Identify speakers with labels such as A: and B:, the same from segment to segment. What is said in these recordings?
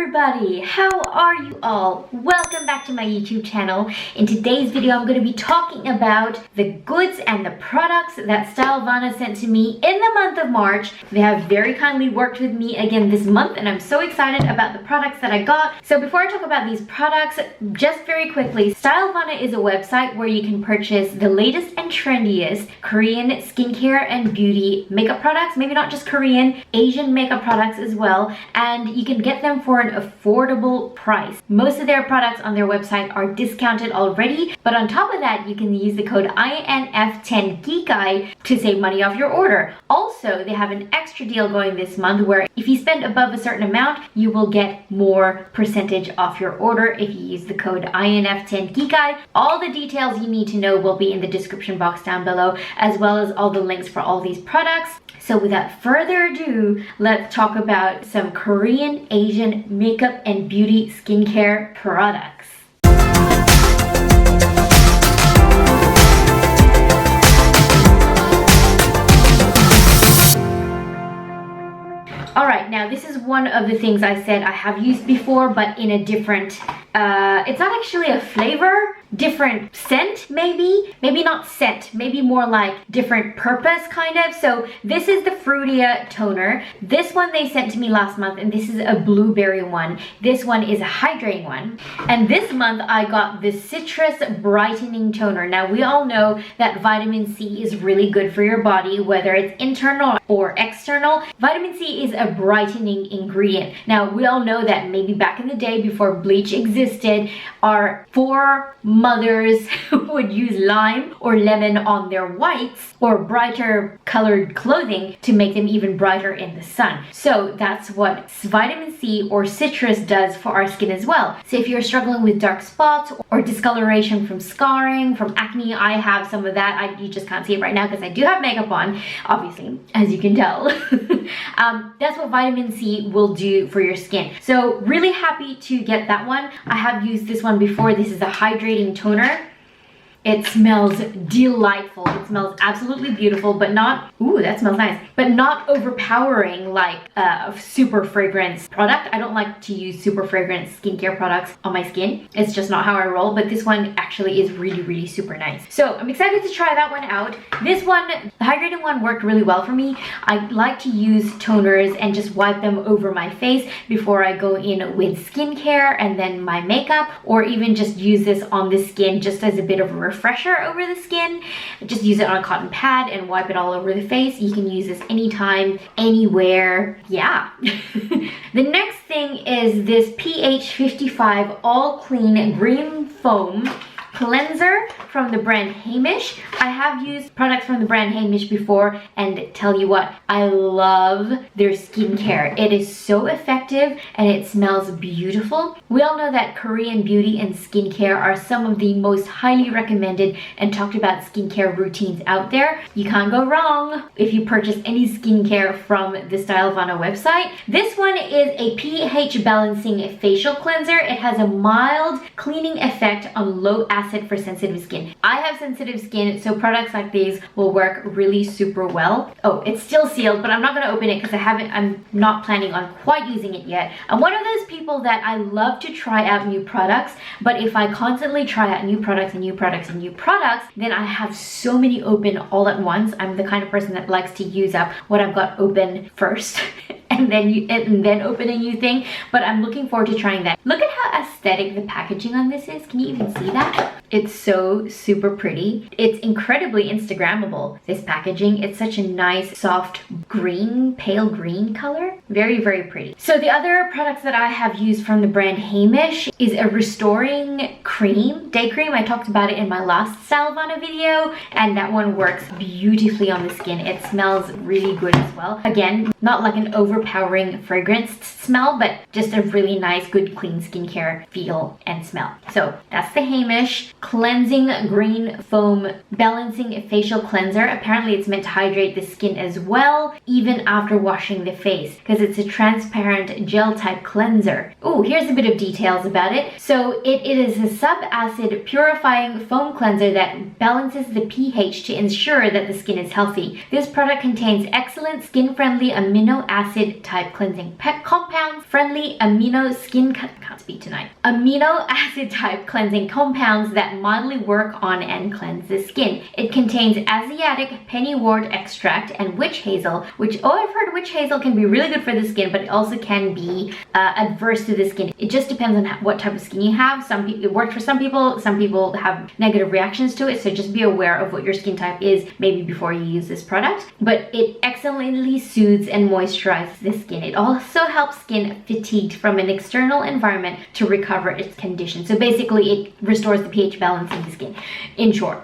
A: everybody, how are you all? Welcome back to my YouTube channel. In today's video I'm going to be talking about the goods and the products that Stylevana sent to me in the month of March. They have very kindly worked with me again this month and I'm so excited about the products that I got. So before I talk about these products, just very quickly, Stylevana is a website where you can purchase the latest and trendiest Korean skincare and beauty makeup products, maybe not just Korean, Asian makeup products as well, and you can get them for an affordable price. Most of their products on their website are discounted already, but on top of that you can use the code INF10 Kikay to save money off your order. Also, they have an extra deal going this month where if you spend above a certain amount, you will get more percentage off your order if you use the code INF10 Kikay. All the details you need to know will be in the description box down below, as well as all the links for all these products. So without further ado, let's talk about some Korean, Asian makeup and beauty skincare products. Alright, now this is one of the things I said I have used before, but in a different, it's not actually a flavor, different scent maybe not scent, maybe more like different purpose kind of. So this is the Fruitia toner. This one they sent to me last month, and this is a blueberry one. This one is a hydrating one, and this month I got the citrus brightening toner. Now we all know that vitamin C is really good for your body, whether it's internal or external. Vitamin C is a brightening ingredient. Now we all know that maybe back in the day before bleach existed, our foremothers would use lime or lemon on their whites or brighter colored clothing to make them even brighter in the sun. So that's what vitamin C or citrus does for our skin as well. So if you're struggling with dark spots or discoloration from scarring, from acne, I have some of that. You just can't see it right now because I do have makeup on, obviously, as you can tell. That's what vitamin C will do for your skin. So really happy to get that one. I have used this one before. This is a hydrating toner. It smells delightful. It smells absolutely beautiful, but not, ooh, that smells nice, but not overpowering like a super fragrance product. I don't like to use super fragrance skincare products on my skin. It's just not how I roll, but this one actually is really super nice. So I'm excited to try that one out. This one, the hydrating one, worked really well for me. I like to use toners and just wipe them over my face before I go in with skincare and then my makeup, or even just use this on the skin just as a bit of a refresher over the skin. Just use it on a cotton pad and wipe it all over the face. You can use this anytime, anywhere. Yeah. The next thing is this pH 55 All Clean Green Foam Cleanser from the brand Hamish. I have used products from the brand Hamish before, and tell you what, I love their skincare. It is so effective and it smells beautiful. We all know that Korean beauty and skincare are some of the most highly recommended and talked about skincare routines out there. You can't go wrong if you purchase any skincare from the Stylevana website. This one is a pH balancing facial cleanser. It has a mild cleaning effect on low acid for sensitive skin. I have sensitive skin, so products like these will work really super well. Oh, it's still sealed, but I'm not going to open it because I'm not planning on quite using it yet. I'm one of those people that I love to try out new products, but if I constantly try out new products and new products and new products, then I have so many open all at once. I'm the kind of person that likes to use up what I've got open first and then open a new thing, but I'm looking forward to trying that. Look at how aesthetic the packaging on this is. Can you even see that? It's so super pretty. It's incredibly Instagrammable, this packaging. It's such a nice soft green, pale green color. Very pretty. So the other products that I have used from the brand Hamish is a restoring cream, day cream. I talked about it in my last Stylevana video, and that one works beautifully on the skin. It smells really good as well. Again, not like an overpowering fragrance smell, but just a really nice, good, clean skincare feel and smell. So that's the Hamish Cleansing Green Foam Balancing Facial Cleanser. Apparently it's meant to hydrate the skin as well, even after washing the face, because it's a transparent gel type cleanser. Oh, here's a bit of details about it. So it is a sub-acid purifying foam cleanser that balances the pH to ensure that the skin is healthy. This product contains excellent skin-friendly amino acid acid type cleansing compounds, friendly amino acid type cleansing compounds that mildly work on and cleanse the skin. It contains Asiatic pennywort extract and witch hazel, which, oh, I've heard witch hazel can be really good for the skin, but it also can be adverse to the skin. It just depends on what type of skin you have. Some people, it works for some people have negative reactions to it, so just be aware of what your skin type is maybe before you use this product. But it excellently soothes and moisturizes the skin. It also helps skin fatigued from an external environment to recover its condition. So basically it restores the pH balance in the skin. In short,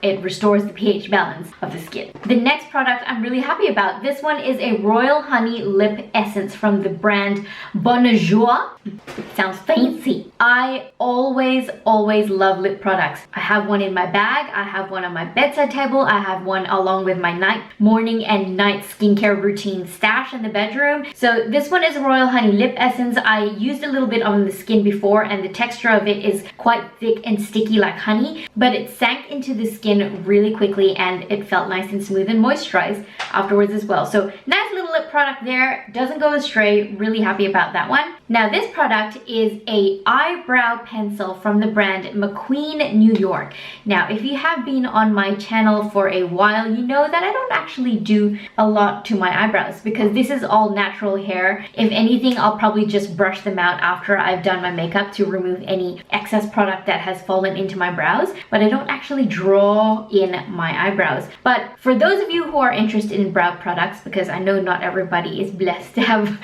A: it restores the pH balance of the skin. The next product I'm really happy about. This one is a Royal Honey Lip Essence from the brand Bonjour. It sounds fancy. I always love lip products. I have one in my bag, I have one on my bedside table, I have one along with my morning and night skincare routine stash in the bedroom. So this one is a Royal Honey Lip Essence. I used a little bit on the skin before, and the texture of it is quite thick and sticky like honey, but it sank into the skin really quickly and it felt nice and smooth and moisturized afterwards as well. So nice little lip product there, doesn't go astray. Really happy about that one. Now this product is a eyebrow pencil from the brand McQueen New York. Now if you have been on my channel for a while, you know that I don't actually do a lot to my eyebrows because this is all natural hair. If anything, I'll probably just brush them out after I've done my makeup to remove any excess product that has fallen into my brows, but I don't actually draw in my eyebrows. But for those of you who are interested in brow products, because I know not everybody is blessed to have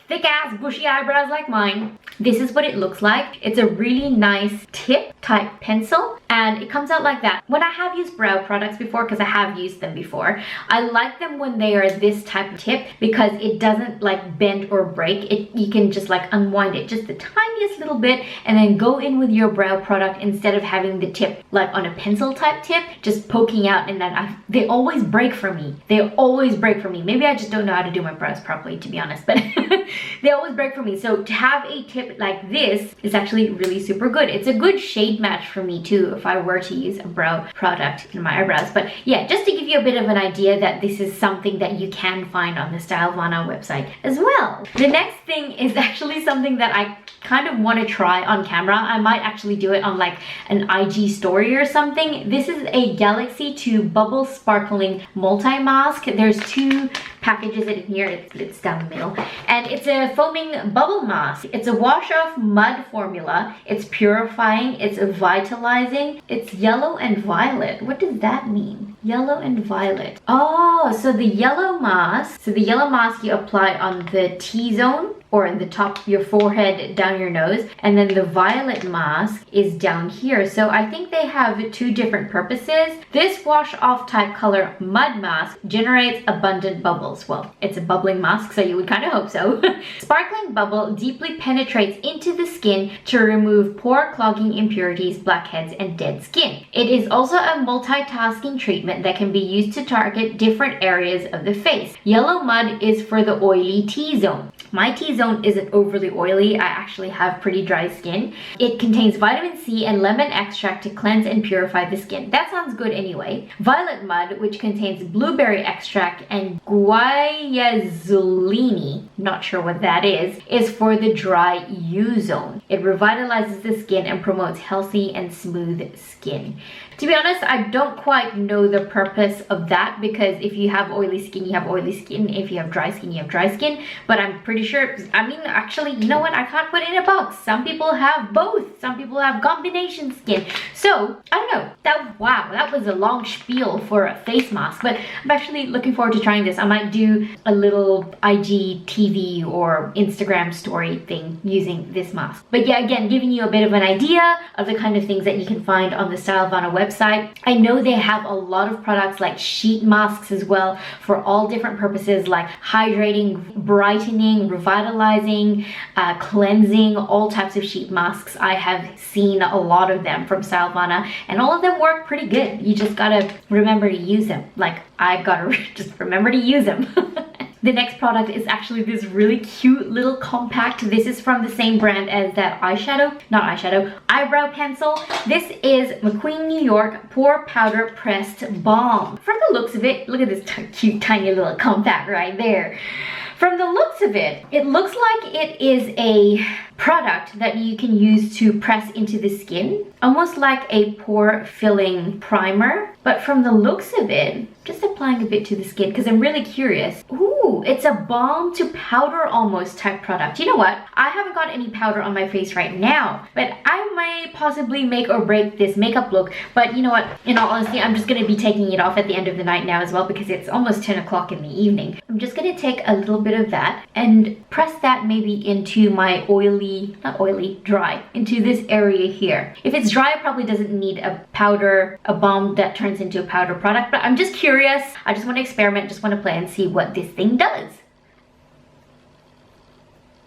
A: thick ass bushy eyebrows like mine, this is what it looks like. It's a really nice tip type pencil and it comes out like that. When I have used brow products before, because I have used them before, I like them when they are this type of tip because it doesn't like bend or break. You can just like unwind it just the tiniest little bit and then go in with your brow product instead of having the tip like on a pencil type tip just poking out, and then they always break for me. They always break for me. Maybe I just don't know how to do my brows properly, to be honest, but they always break for me. So to have a tip like this is actually really super good. It's a good shade match for me too if I were to use a brow product in my eyebrows. But yeah, just to give you a bit of an idea that this is something that you can find on the Stylevana website as well. The next thing is actually something that I kind of want to try on camera. I might actually do it on like an IG story or something. This is a Galaxy 2 Bubble Sparkling Multi-Mask. There's two packages in here. It's down the middle. And it's a foaming bubble mask. It's a wash-off mud formula. It's purifying. It's vitalizing. It's yellow and violet. What does that mean? Yellow and violet. Oh, so the yellow mask you apply on the T-zone or in the top of your forehead, down your nose, and then the violet mask is down here. So I think they have two different purposes. This wash off type color mud mask generates abundant bubbles. Well, it's a bubbling mask, so you would kind of hope so. Sparkling bubble deeply penetrates into the skin to remove pore clogging impurities, blackheads, and dead skin. It is also a multitasking treatment that can be used to target different areas of the face. Yellow mud is for the oily T-zone. My T-zone isn't overly oily. I actually have pretty dry skin. It contains vitamin C and lemon extract to cleanse and purify the skin. That sounds good anyway. Violet mud, which contains blueberry extract and guaiazolini, not sure what that is for the dry U-zone. It revitalizes the skin and promotes healthy and smooth skin. To be honest, I don't quite know the purpose of that because if you have oily skin, you have oily skin. If you have dry skin, you have dry skin. But I'm pretty sure, I mean, actually, you know what? I can't put it in a box. Some people have both. Some people have combination skin. So, I don't know. Wow, that was a long spiel for a face mask. But I'm actually looking forward to trying this. I might do a little IGTV or Instagram story thing using this mask. But yeah, again, giving you a bit of an idea of the kind of things that you can find on the Stylevana website. I know they have a lot of products like sheet masks as well for all different purposes like hydrating, brightening, revitalizing, cleansing, all types of sheet masks. I have seen a lot of them from Stylevana and all of them work pretty good. You just gotta remember to use them. Like I've gotta just remember to use them. The next product is actually this really cute little compact. This is from the same brand as that eyebrow pencil. This is McQueen New York Pore Powder Pressed Balm. From the looks of it, look at this cute tiny little compact right there. From the looks of it, it looks like it is a product that you can use to press into the skin, almost like a pore filling primer. But from the looks of it, just applying a bit to the skin because I'm really curious. Ooh, it's a balm to powder almost type product. You know what? I haven't got any powder on my face right now, but I might possibly make or break this makeup look. But you know what? In all honesty, I'm just gonna be taking it off at the end of the night now as well because it's almost 10 o'clock in the evening. I'm just gonna take a little bit of that and press that maybe into my dry, into this area here. If it's dry, it probably doesn't need a powder, a balm that turns into a powder product, but I'm just curious. I just want to experiment, just want to play and see what this thing does.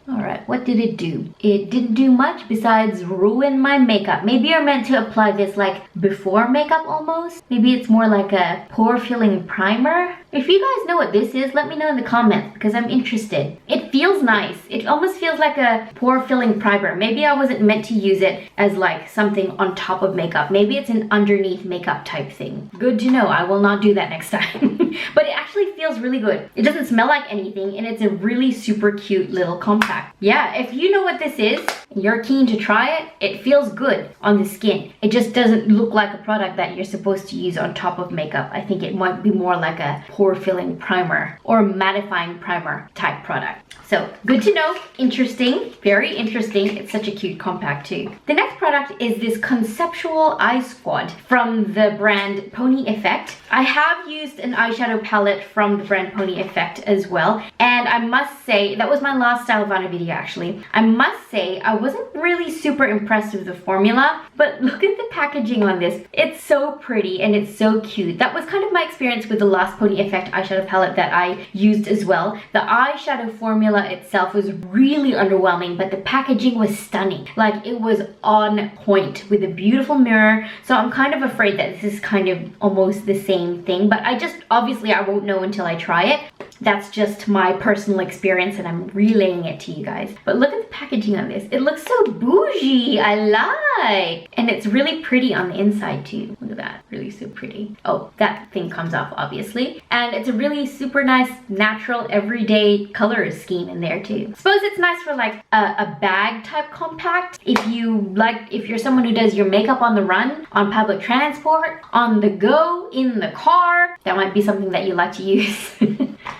A: Alright, what did it do? It didn't do much besides ruin my makeup. Maybe you're meant to apply this like before makeup almost. Maybe it's more like a pore filling primer. If you guys know what this is, let me know in the comments because I'm interested. It feels nice. It almost feels like a pore filling primer. Maybe I wasn't meant to use it as like something on top of makeup. Maybe it's an underneath makeup type thing. Good to know. I will not do that next time. But it actually feels really good. It doesn't smell like anything and it's a really super cute little compact. Yeah, if you know what this is, and you're keen to try it, it feels good on the skin. It just doesn't look like a product that you're supposed to use on top of makeup. I think it might be more like a pore filling primer or mattifying primer type product. So good to know, interesting, very interesting. It's such a cute compact too. The next product is this conceptual eye squad from the brand Pony Effect. I have used an eyeshadow palette from the brand Pony Effect as well. And I must say, that was my last Stylevana video actually. I must say, I wasn't really super impressed with the formula, but look at the packaging on this. It's so pretty and it's so cute. That was kind of my experience with the last Pony Effect eyeshadow palette that I used as well. The eyeshadow formula itself was really underwhelming, but the packaging was stunning. Like it was on point with a beautiful mirror. So I'm kind of afraid that this is kind of almost the same thing, but obviously I won't know until I try it. That's just my personal experience and I'm relaying it to you guys. But look at the packaging on this. It looks so bougie. I like. And it's really pretty on the inside too. Look at that. Really so pretty. Oh, that thing comes off obviously. And it's a really super nice, natural, everyday color scheme in there too. Suppose it's nice for like a bag type compact. If you're someone who does your makeup on the run, on public transport, on the go, in the car, that might be something that you like to use.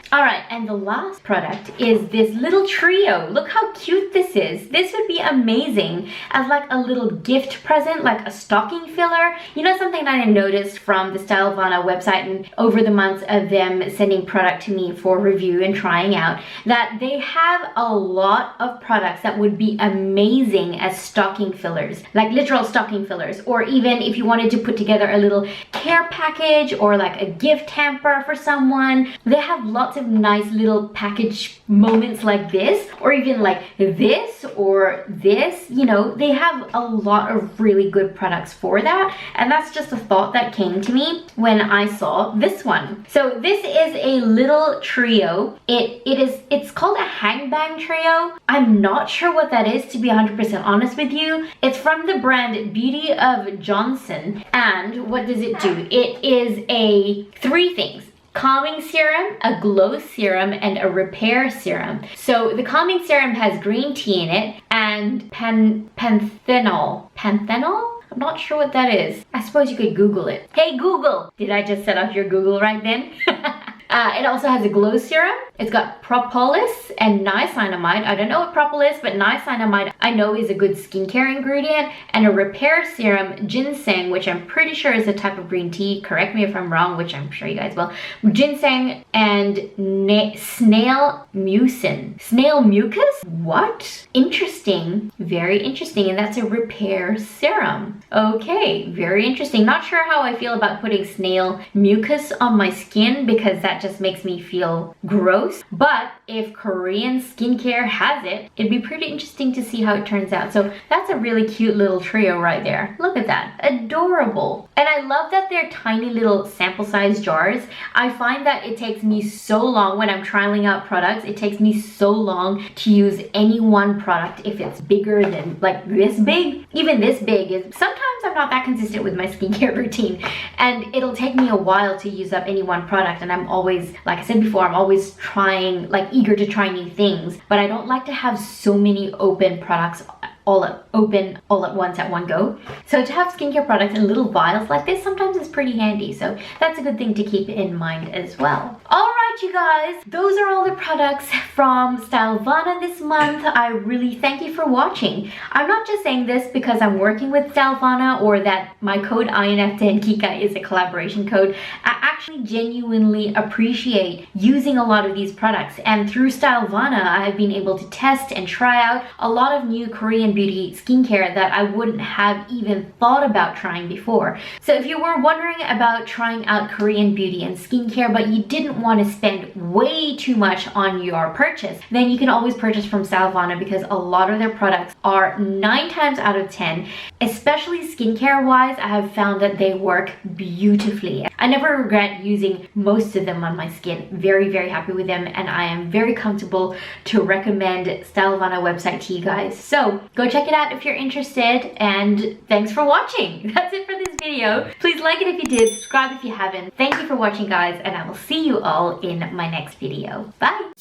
A: Alright, and the last product is this little trio. Look how cute this is. This would be amazing as like a little gift present, like a stocking filler. You know, something that I noticed from the Stylevana website and over the months of them sending product to me for review and trying out, that they have a lot of products that would be amazing as stocking fillers, like literal stocking fillers, or even if you wanted to put together a little care package or like a gift hamper for someone. They have lots of nice little package moments like this, or even like this or this. You know, they have a lot of really good products for that, and that's just a thought that came to me when I saw this one. So this is a little trio. It's called a hang bang trio. I'm not sure what that is, to be 100% honest with you. It's from the brand Beauty of Johnson, and what does it do? It is three things: calming serum, a glow serum, and a repair serum. So the calming serum has green tea in it and panthenol. Panthenol? I'm not sure what that is. I suppose you could Google it. Hey Google! Did I just set off your Google right then? It also has a glow serum. It's got propolis and niacinamide. I don't know what propolis, but niacinamide I know is a good skincare ingredient. And a repair serum, ginseng, which I'm pretty sure is a type of green tea. Correct me if I'm wrong, which I'm sure you guys will. Ginseng and snail mucin. Snail mucus? What? Interesting. Very interesting. And that's a repair serum. Okay, very interesting. Not sure how I feel about putting snail mucus on my skin because that just makes me feel gross. But if Korean skincare has it, it'd be pretty interesting to see how it turns out. So that's a really cute little trio right there. Look at that. Adorable. And I love that they're tiny little sample size jars. I find that it takes me so long when I'm trialing out products. It takes me so long to use any one product if it's bigger than like this big. Even this big is, sometimes I'm not that consistent with my skincare routine and it'll take me a while to use up any one product, and I'm always, like I said before, I'm always trying, like eager to try new things, but I don't like to have so many open products all at once at one go. So to have skincare products in little vials like this sometimes is pretty handy. So that's a good thing to keep in mind as well. All right, you guys, those are all the products from Stylevana this month. I really thank you for watching. I'm not just saying this because I'm working with Stylevana or that my code INF10 Kikay is a collaboration code. I actually genuinely appreciate using a lot of these products, and through Stylevana I have been able to test and try out a lot of new Korean beauty skincare that I wouldn't have even thought about trying before. So if you were wondering about trying out Korean beauty and skincare but you didn't want to spend way too much on your purchase, then you can always purchase from Stylevana because a lot of their products are 9 times out of 10, especially skincare wise. I have found that they work beautifully. I never regret using most of them on my skin. Very, very happy with them, and I am very comfortable to recommend Stylevana website to you guys. So go check it out if you're interested, and thanks for watching. That's it for this video. Please like it if you did, subscribe if you haven't. Thank you for watching, guys, and I will see you all in my next video. Bye!